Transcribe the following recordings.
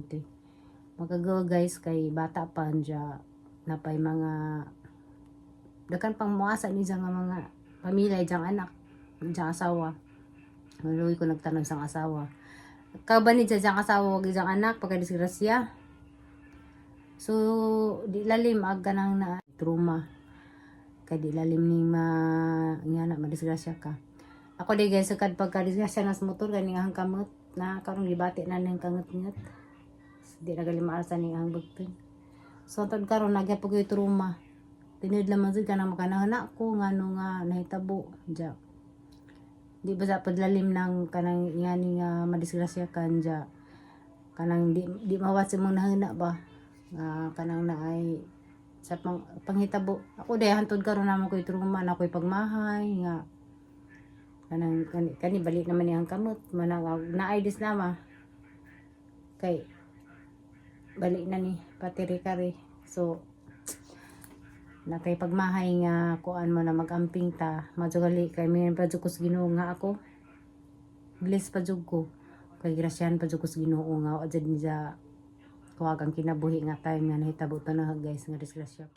sulti. Magagawa guys kay bata pa dya napay mga dakan pang muasa ni nga mga pamilya diyang anak, diyang asawa. Maluwi ko nagtanong sang asawa. Kaban ni diyang asawa wag diyang anak pagkadisgrasya. So di lalim aga nang na trauma. Kay di lalim ni nga na madisgrasya ka. Ako di guys sakad pagkadisgrasya nas motor kani ang kamot na karon gibati na ning kangot-ngot. Di na gali maarsa ning ang bugtong. So tad karon nagyapog yung trauma. Tinid lamang jud kanang makanahana ko ngano nga nahitabo dya. Di ba sa padlalim ng kanang ingani nga madisgrasya kan dya. Kanang di mawat mo nahana ba. Kanang naay sa panghitabo. Ako day hantod karon namo koy trauma na koy pagmahay nga kanang kani balik naman niyang kamot manang naay dis nama. Kay balik na ni patiri-kari. So nakay pagmahay nga kuan mo na magamping ta majugali kay may pajukos Ginoo nga ako bless pa jud ko kay grasyan pa jud ko sa Ginoo nga adjud ni sa kuwagang kinabuhi nga time nga nahitabo to na guys nga disgrasya.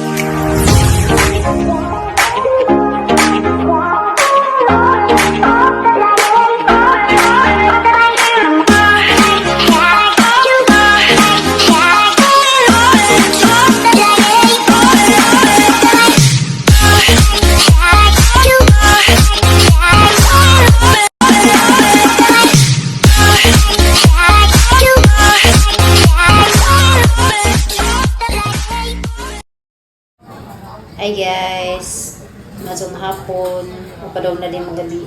Hi guys, masong hapon, mapadong na din mga gabi.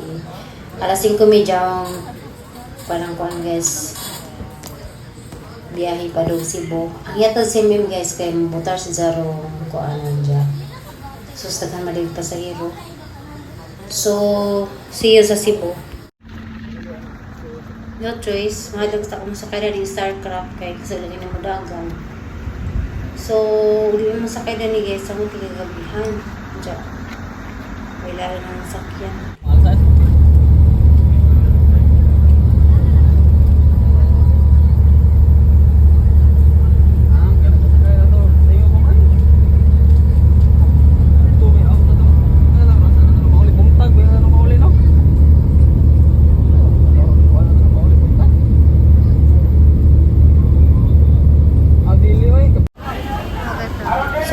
Alas 5:30 parang kuan guys. Biyahe pa daw Cebu. Ang yata si Mim guys kay butar si Zaro kuan dya. So staghan malig pasahero. So see you sa Cebu. No choice, mahadlog sa kung sakay na di Starcraft kay kasi lagi na madagan. So, uli mo sakay na ni guys, ang tigagabihan. Diyan. Wala rin ang sakyan.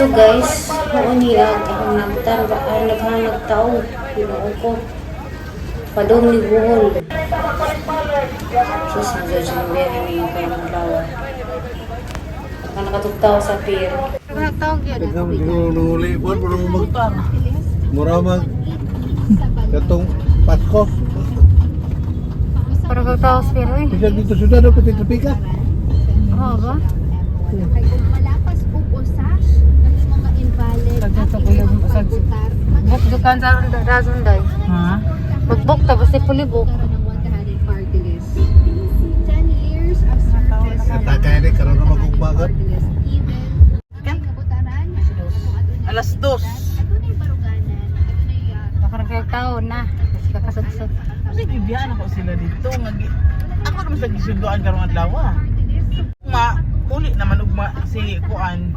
So guys, noon niya akong naghanap tao, Ginoo ko. Padong ni buhol. So sa siya biyahe niya kay ng lawa. Ako nakatugtaw sa pier. Nakatawag yun. Nunguli po, parang magtar. Muramag. Katong Pasko. Parang kagtaw sa pier eh. Bisa dito sudah dapat dito pika. Oo ba? Buk-bukan sa razon day. Ha? Buk-buk tapos ipulibok. Kata kaya ni karon na magugbagat. Alas 2. Parang kaya taon na. Kasi kakasagsag. Kasi gibiyan ako sila dito. Ako naman sa gisunduan karong adlaw. Muli naman ugma si Kuan.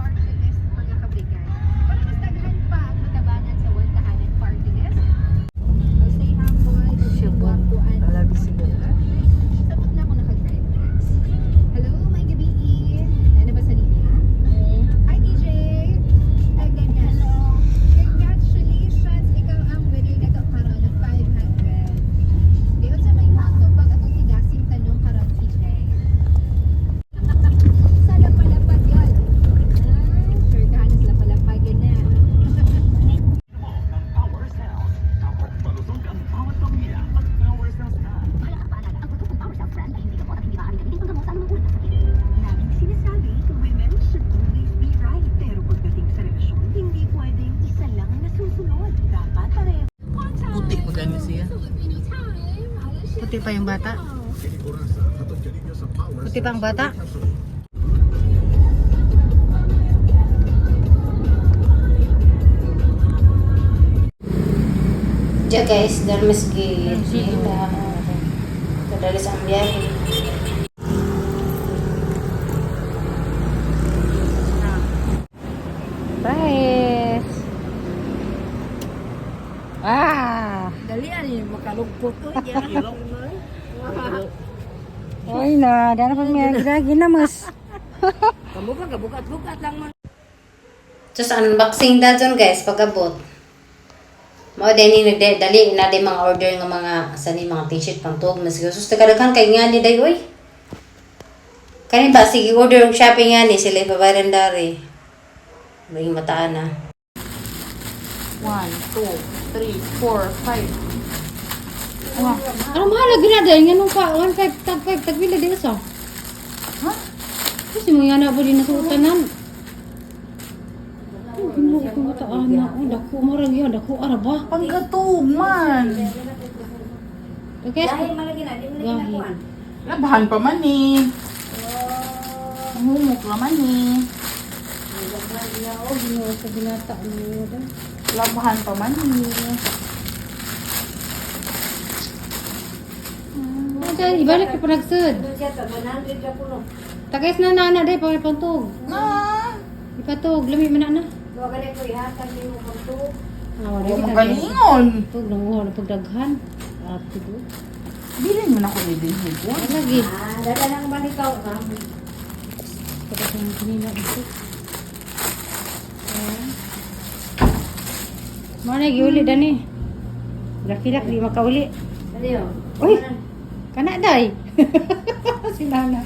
Puti pa yung bata. Puti pa ang bata. Diya guys, darmas gid. Kadalis ang biyahe. malugpot. Ilok. Oy na, dana pa may gina mas. Kamuka ka bukat-bukat lang man. Just unboxing na dyan guys, pag-abot. Mao din ni dali na di mga order ng mga sa ni mga t-shirt pang tuog mas gusto kadaghan kay nga ni day oy. Kani ba sige order og shopping nga ni sila ibabayaran dari. May mataan na. 1, 2, 3, 4, 5. Ano mahal lagi na dahil nga nung pa 1.5 tag 5 tag pila di usa. Ha? Kasi mo yana ba din nasuotanan. Ano ko mataan na oh dako marag yo dako ara ba. Panggatog man. Okay. Dahil malagi na, di mo lagi na kuhan. Labahan pa man eh. Humok naman eh. Oh, ginawa sa binata mo daw. Labahan pa man eh. Dahil ibalik ka pa nagsud. Doon siya sa 100 ka puno. Tagays na nana day pa pantog. Na. Ipatog lami man na. Huwag ka na ko ihatag din mo kung to. Ah, Huwag mong galingon. Tog nang mo pagdaghan. Ati do. Bilin mo na ko ni Dinhid ko. Lagi. Dada nang balikaw ka. Kada kang kanina ito. Mo na giuli dani. Laki-laki di makauli. Dali yun. Uy! Kana day. Si Nana.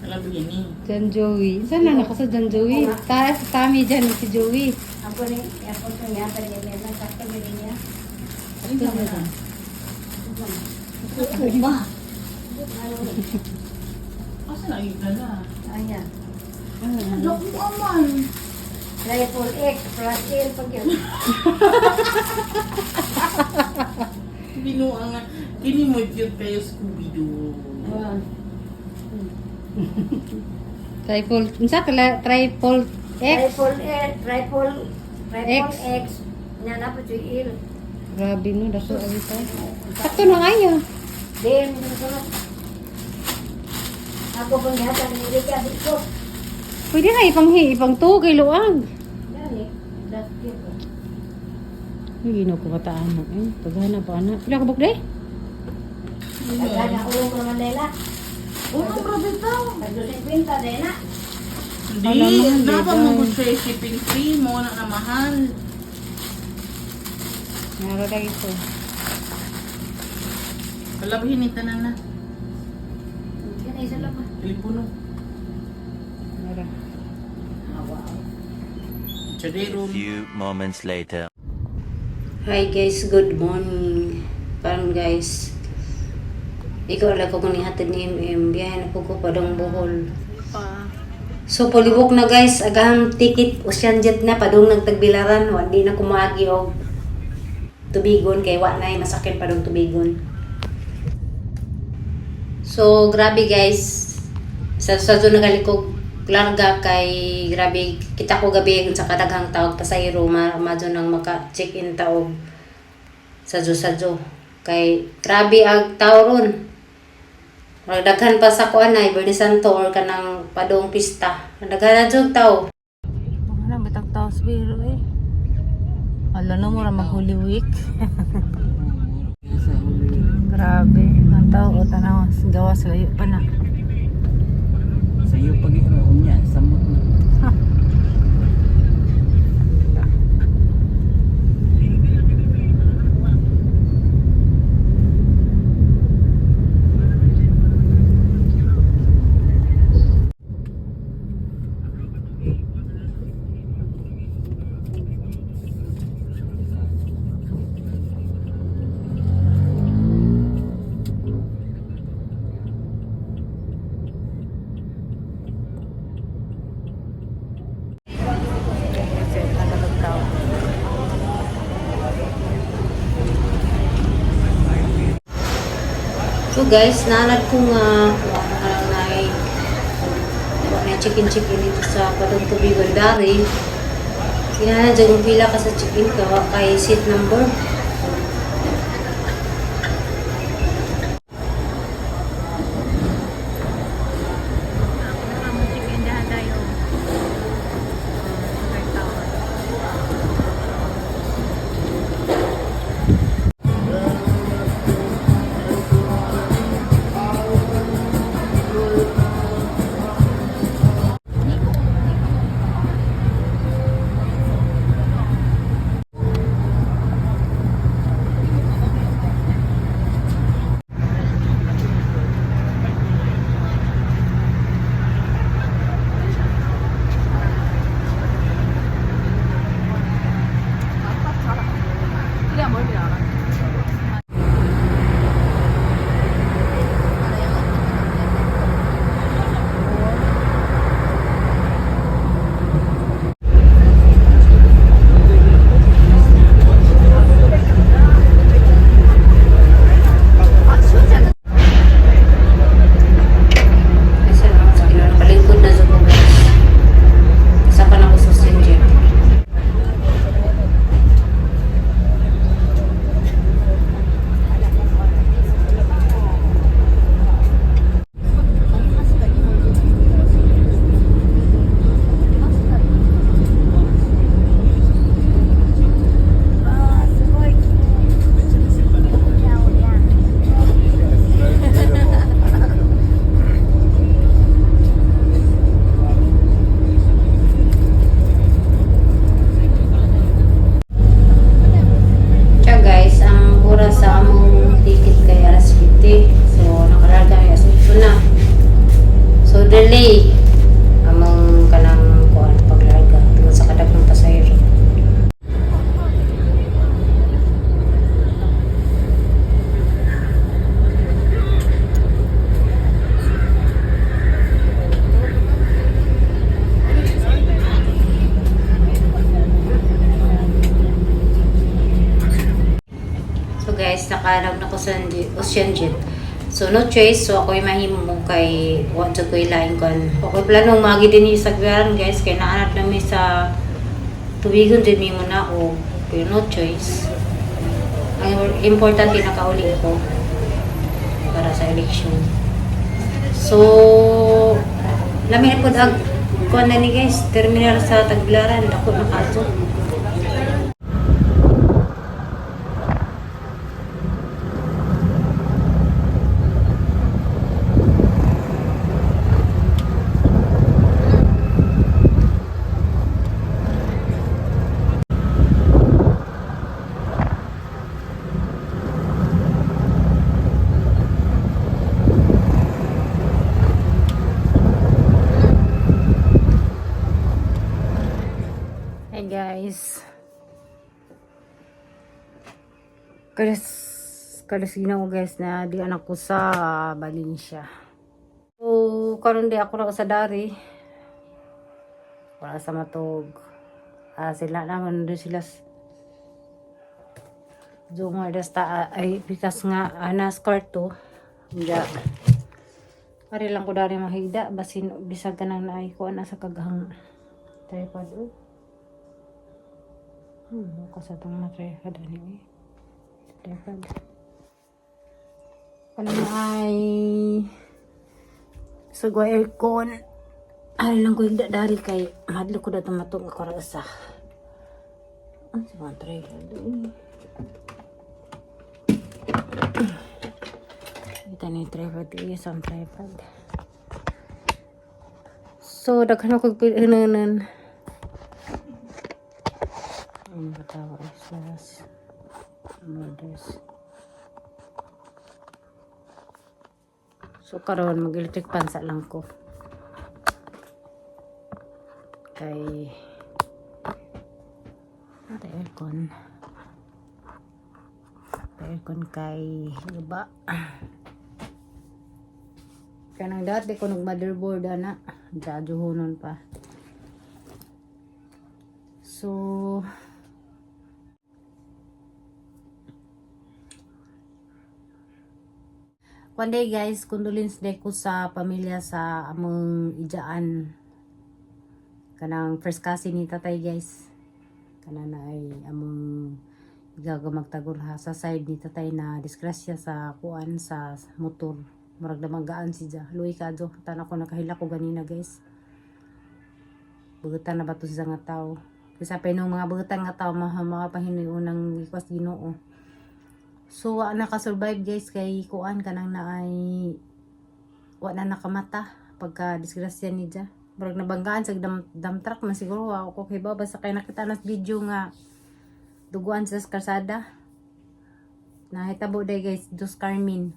Alam begini. Jan Joey. Saan na naka sa Jan Joey? Taas Tami dyan si Joey. Ako ni, ako sa ihatag din yan. Sakto din niya. Ano ba na? Ba? Asa na yung gana? Ayan. Naku aman. Triple X plus L pag yun. Binuang nga. Kini mo cute kayo Scooby-Doo. Triple. Unsa tala triple X? Triple X. X. Yan na po siya L. Grabe no, dako alita. Sakto na kayo. Then, sunod. Ako pang ihatag ni Rika dito. Pwede na ipang 2 kay luag. Yan eh. That's it. Hindi na ko kataan mo. Paghana pa anak. Pila ka bukday? Kagana ulong ko naman nila. Unang grabe daw. Pagdusin kwinta din na. Hindi. Dapat mo sa shipping fee mo na na mahal. Naro lagi ko. Kalabihin ni tanan na. Yan ay isa lang. Telepono. Naro. Chadero. Few moments later. Hi guys, good morning. Parang guys, ikaw ala ko kung nihatid ni biyahe na po ko padong Bohol. So palibok na guys, agahang ticket Ocean Jet na padung nagtagbilaran, di na kumagi og tubigon kay wa na masakit padung tubigon. So grabe guys, sa nagalikog larga kay grabe kita ko gabi sa kadaghang tawag pasayro madyo nang maka-check-in taog sadyo kay grabe ag tao ron. Daghan pa sa kuan ay Bernie Santo or kanang padong pista. Daghan na jud tao. Wala bitag tao sa biro eh. Ala na mo ra mag-Holy Week. Grabe, ang tao o tanaw gawas layo pa na. Sa iyo pag-iroon niya, samot na. So guys, nanad ko nga na chicken dito sa padong tubigon dari. Kinahanglan jud yung pila ka sa chicken ka kay seat number. nakahanap na ko sa ocean jet. So no choice, so ako'y mahimo kay wa jud ko ilain kon. Ako planong magi din sa Gwaran guys kay naanad nami sa tubigon din mi muna o pero no choice. Ang importante nakauli ko para sa election. So lamin po ag kuan na ni guys, terminal sa Tagbilaran ako nakaso. Hey guys. Kalas ko guys na di anak ko sa Valencia. So karon di ako na sa dari. Wala sa matog. Sila naman doon sila. Dunga dasta ay bikas nga anas kwarto. Diya. Pare lang ko dari mahigda basin bisag kanang naay ko ana sa kaghang tripod. Kasi itong na-tripod ani. Tripod. Ano na ay sagwa aircon. Ay lang ko hindi dari kay madlo ko na tumatong ako rasa. Ang sa mga tripod. Ito na yung tripod. Isang tripod. So, daghan ako pinanan. Ang batawa is models. So karon mag-electric pansa lang ko. Kay ate aircon. Aircon kay iba. Kanang dati ko nag-motherboard ana, jajuhonon pa. So one day guys, condolence day ko sa pamilya sa among ijaan. Kanang first cousin ni tatay guys. Kanang na ay among igaga magtagor ha sa side ni tatay na disgrasya sa kuan sa motor. Murag na magaan siya. Luwi ka jo. Tana ko nakahila ko ganina guys. Bugutan na ba to siya nga tao. Kasi pa nung mga bugutan nga tao mga pahinoy unang request Ginoo. So, naka-survive guys kay kuan kanang naay wa na nakamata pagka disgrasya ni ja. Murag nabanggaan sa dump truck man siguro ako kay baba sa kay nakita nas video nga duguan sa karsada. Nahitabo day guys dos Carmen.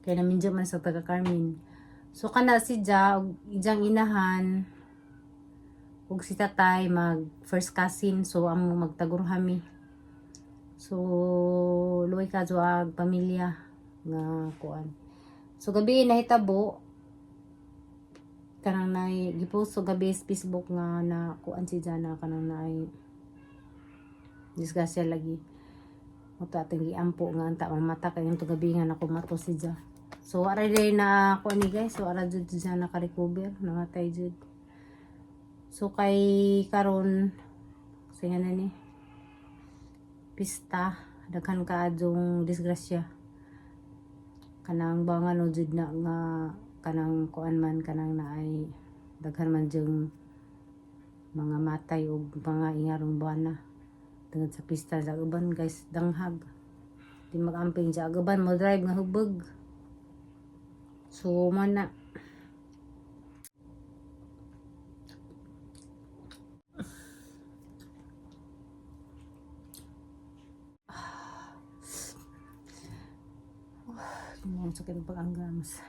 Kay naminjo man sa taga Carmen. So kana si ja og ijang inahan ug si tatay mag first cousin so amo magtagor kami. So, luway ka ag pamilya nga kuan. So, gabi nahitabo kanang nay gipost so gabi sa Facebook nga na kuan si Jana kanang nay disgrasya lagi. Moto atong giampo nga anta mamata kay to gabi nga nakumato si Ja. So, ara day na kuan ni guys. So, ara jud siya naka-recover, namatay jud. So, kay karon sige na ni pista daghan ka adong disgrasya kanang bangan jud na nga kanang kuan man kanang naay daghan man jung mga matay o mga ingarong buwana tungod sa pista sa uban guys danghag di magamping sa uban mo drive nga hubog so man na ang sakit ng pag-anggamas.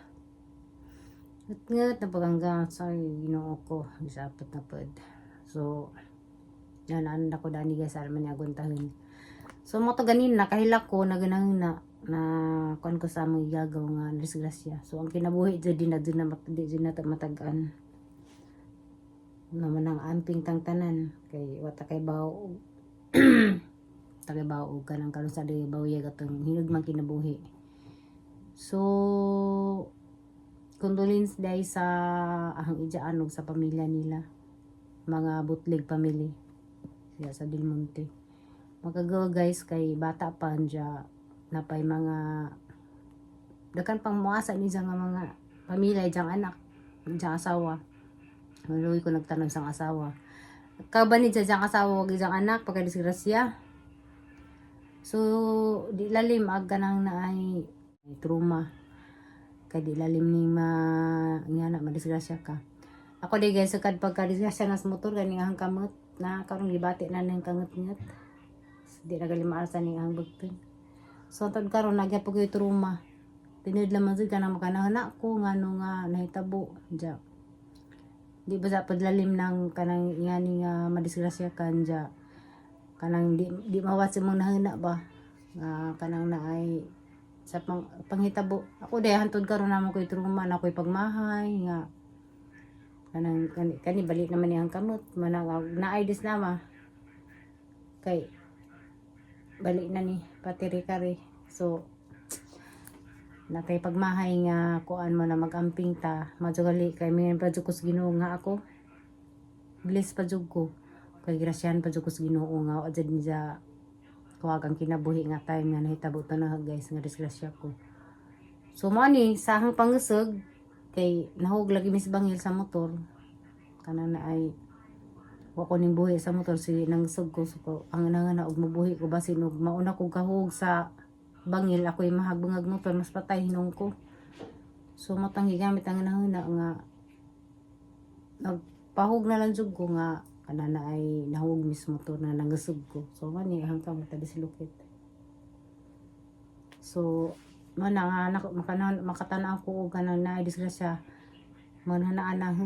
Ngat na pag-anggamas. Ay, ginoo ko. Isapot na pod. So, yan, ano ko dani guys. Alam niya aguntahin. So, mo to ganin na. Kahila ko na ganang na kuan ko sa mga igagaw nga disgrasya. So, ang kinabuhi dyan din na matagaan. Naman ang amping tang tanan. Kay wata kay baw. tagibaw o kanang karon sa tagibaw ya gatong hinugmang kinabuhi. So condolence day sa ahang ijaanog sa pamilya nila, mga Butlig family siya sa Del Monte. Magagawa guys kay bata pa andya napay mga dakan pang muasa ni nga mga pamilya jang anak jang asawa. Maluwi ko nagtanong sang asawa. Kabanid sa jang asawa wag jang anak pagkadisgrasya. So di lalim ag kanang naay trauma. Kay di lalim ning nga na madisgrasya ka. Ako di guys sakad pagkadisgrasya nas motor kani ang kamot na karong gibati na ning kanget-nget. Di na gali maarsa ning ang bugtong. So tad karon nagyapon ko trauma. Tinid lamang jud kanang makanahana ko ngano nga nahitabo ja. Di ba sa padlalim ng kanang ingani nga madisgrasya kanja kanang di mawat mo nahina ba nga kanang naay sa panghitabo. Ako day hantod karon namo koy trauma na koy pagmahay nga kanang kani balik naman niyang kamot manang naay dis nama kay balik na ni patiri-kari. So nakay pagmahay nga kuan mo na magamping ta majugali kay may pa jud ko sa Ginoo nga ako bless pa jud ko kay grasyan pa jud ko sa Ginoo nga wa jud niya kuwag ang kinabuhi nga time nga nahitabo na guys nga disgrasya ko. So mo ni sa hang pangisog kay nahug lagi mis bangil sa motor kana na ay wa ko ning buhi sa motor si nangsog ko so ang nangana og mabuhi ko basin og mauna ko kahug sa bangil ako'y mahagbungag motor mas patay hinong ko. So matang gigamit ang nahuna nga nagpahug na lang jud ko nga kana na ay nahug mis motor na nangasug ko. So mani hangtang matabislukit. So man nga makatanaw ko og kanang naay disgrasya manhanaan na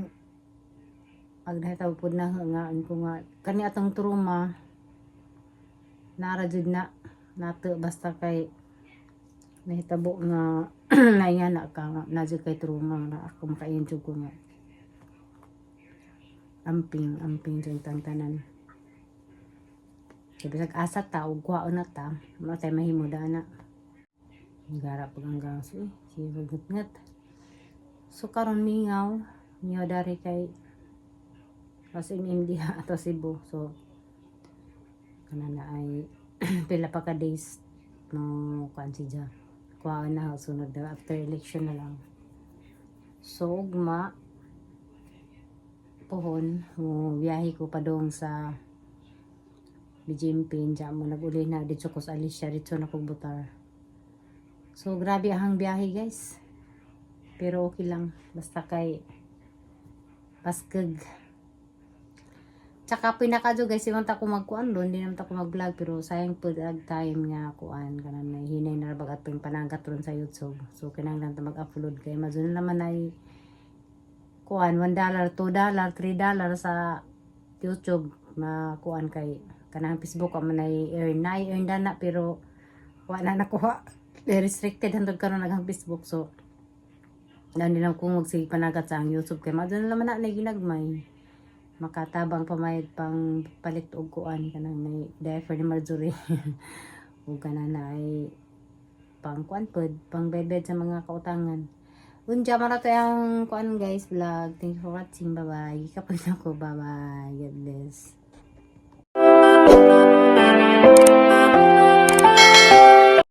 pag nahitaw pud na nga ko nga kani atong trauma nara jud na nato basta kay nahitabo nga naingana ka nga na jud kay trauma na ako maka-enjoy ko nga amping jud tanan. Kaya bisag asa ta og kuhaon na ta matay mahimo na gara pag hanggang sige ngat. So karon mingaw dari kay kasi MD ato Cebu. So kana na ay pila pa ka days no kuan siya kuha na sunod na after election na lang. So ugma pohon biyahe ko pa dong sa Bijimpin dyan mo nag-uli na dito ko sa Alicia dito na kong butar. So grabe ang biyahe guys pero okay lang basta kay paskag. Tsaka pinakadyo guys, iwan ta ko magkuan doon, hindi naman ta ko mag-vlog, pero sayang po time nga kuan, kanan na hinay na bagat pang panangkat ron sa YouTube. So kinahanglan ta mag-upload kay mazun naman ay kuan $1, $2, $3 sa YouTube na kuan kay kanang Facebook man ay earn na pero wala na nakuha. Restricted hantod karon nagang Facebook. So dan din ako magsige panagat sa ang YouTube kay mazun naman na ginagmay. Makatabang pamayad pang palit og kuan kanang may diaper ni Marjorie ug kana na ay pang kuan pod pang bed sa mga kautangan. Unja man ato ang kuan guys vlog. Thank you for watching. Bye bye. Kapag ako bye bye. God bless.